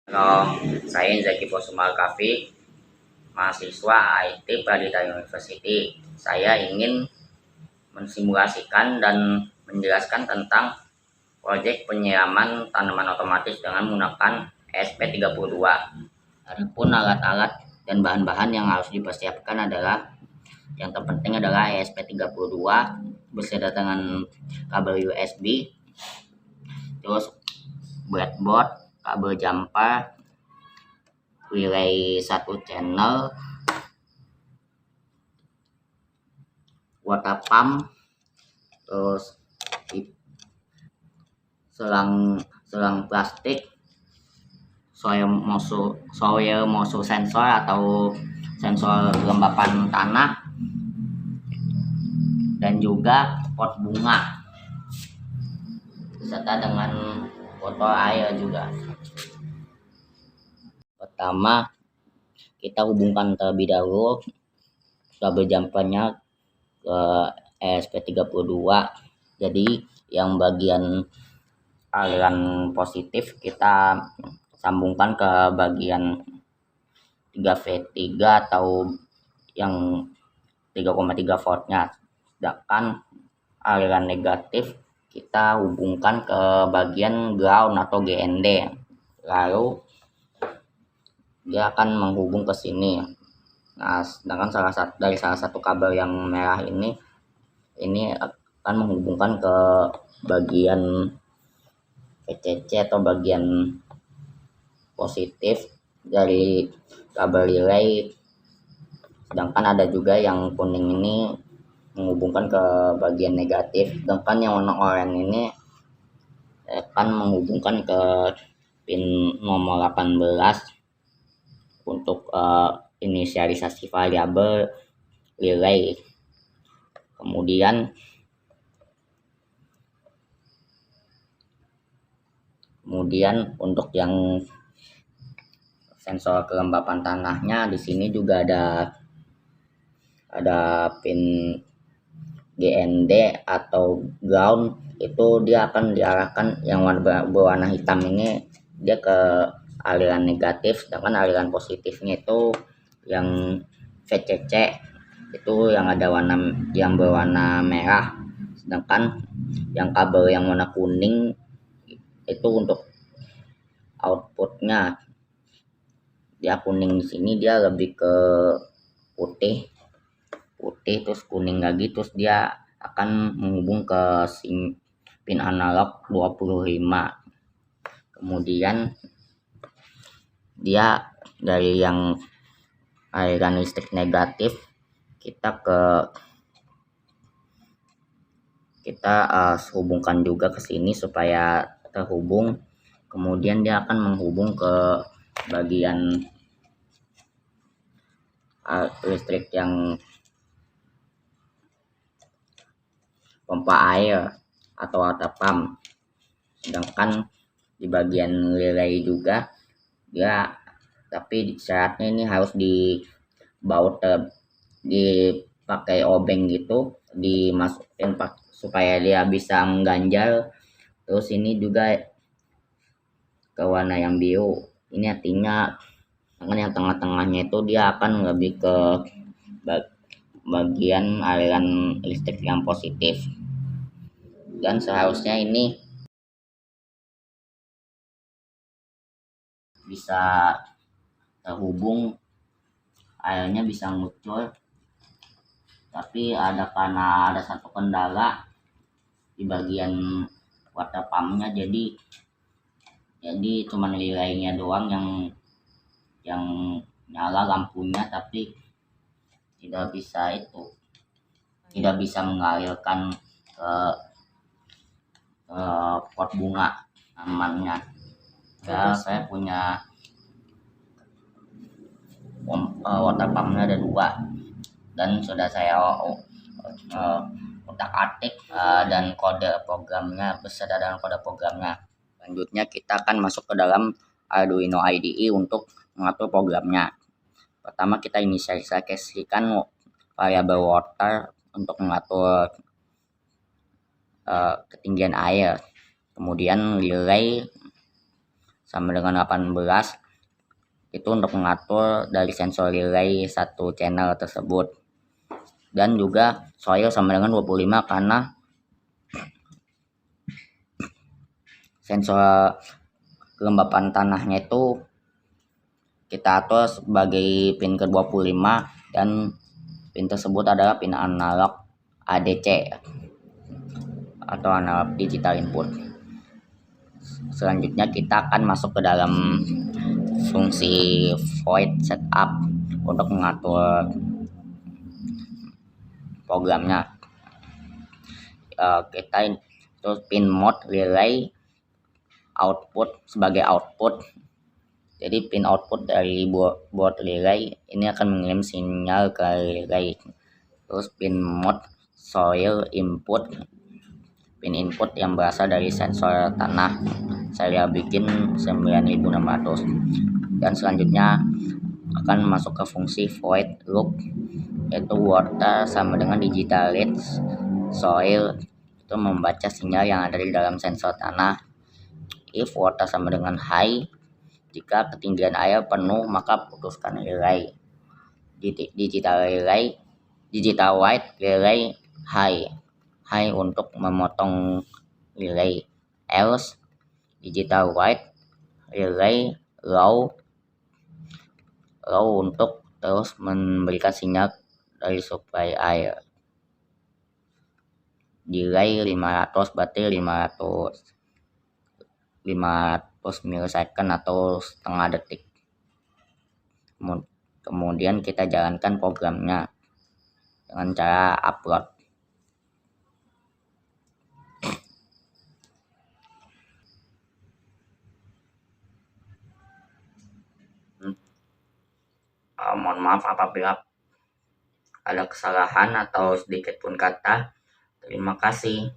Halo, saya Zaki Posumal Kafi, mahasiswa IT Pradita University. Saya ingin mensimulasikan dan menjelaskan tentang proyek penyiraman tanaman otomatis dengan menggunakan ESP32. Adapun alat-alat dan bahan-bahan yang harus dipersiapkan adalah yang terpenting adalah ESP32 beserta dengan kabel USB, terus breadboard, kabel jumper, relay 1 channel, water pump, terus selang plastik, soil moisture sensor atau sensor kelembapan tanah, dan juga pot bunga beserta dengan botol air juga. Pertama, kita hubungkan terlebih dahulu kabel jumpernya ke ESP32. Jadi yang bagian aliran positif kita sambungkan ke bagian 3V3 atau yang 3,3 voltnya, sedangkan aliran negatif kita hubungkan ke bagian ground atau GND, lalu dia akan menghubung ke sini. Nah, sedangkan dari salah satu kabel yang merah ini akan menghubungkan ke bagian VCC atau bagian positif dari kabel relay, sedangkan ada juga yang kuning ini menghubungkan ke bagian negatif, sedangkan yang warna oranye ini akan menghubungkan ke pin nomor 18 untuk inisialisasi variabel relay. Kemudian untuk yang sensor kelembapan tanahnya, di sini juga ada pin GND atau ground, itu dia akan diarahkan, yang berwarna hitam ini dia ke aliran negatif, sedangkan aliran positifnya itu yang VCC itu yang berwarna merah, sedangkan yang kabel yang warna kuning itu untuk outputnya. Dia kuning di sini dia lebih ke putih terus kuning lagi, terus dia akan menghubung ke pin analog 25. Kemudian dia dari yang aliran listrik negatif kita hubungkan juga ke sini supaya terhubung. Kemudian dia akan menghubung ke bagian listrik yang pompa air atau water pump, sedangkan di bagian relay juga dia, tapi syaratnya ini harus dipakai obeng gitu, dimasukin supaya dia bisa mengganjal. Terus ini juga ke warna yang biru, ini artinya yang tengah-tengahnya itu dia akan lebih ke bagian aliran listrik yang positif, dan seharusnya ini bisa terhubung, airnya bisa ngucur, tapi karena ada satu kendala di bagian water pumpnya, jadi cuman relaynya doang yang nyala lampunya, tapi tidak bisa mengalirkan ke pot bunga tanamannya. Ya, saya punya water pumpnya ada 2, dan sudah saya utak-atik dan kode programnya beserta dengan kode programnya. Selanjutnya kita akan masuk ke dalam Arduino IDE untuk mengatur programnya. Pertama kita inisialisasikan variabel water untuk mengatur ketinggian air. Kemudian relay sampai dengan 18 itu untuk mengatur dari sensor relay satu channel tersebut, dan juga soil sama dengan 25 karena sensor kelembapan tanahnya itu kita atur sebagai pin ke-25 dan pin tersebut adalah pin analog ADC atau analog digital input. Selanjutnya kita akan masuk ke dalam fungsi void setup untuk mengatur programnya. Kita itu pin mode relay output sebagai output. Jadi pin output dari board relay ini akan mengirim sinyal ke relay. Terus pin mode soil input, pin input yang berasal dari sensor tanah. Saya bikin 9600. Dan selanjutnya akan masuk ke fungsi void loop, yaitu water sama dengan digital read soil itu membaca sinyal yang ada di dalam sensor tanah. If water sama dengan high, jika ketinggian air penuh maka putuskan relay. Digital wide relay high untuk memotong relay, else digital wide relay low untuk terus memberikan sinyal dari supply air. Delay 500 berarti 500 milisecond atau setengah detik. Kemudian kita jalankan programnya dengan cara upload. Mohon maaf apabila ada kesalahan atau sedikit pun kata. Terima kasih.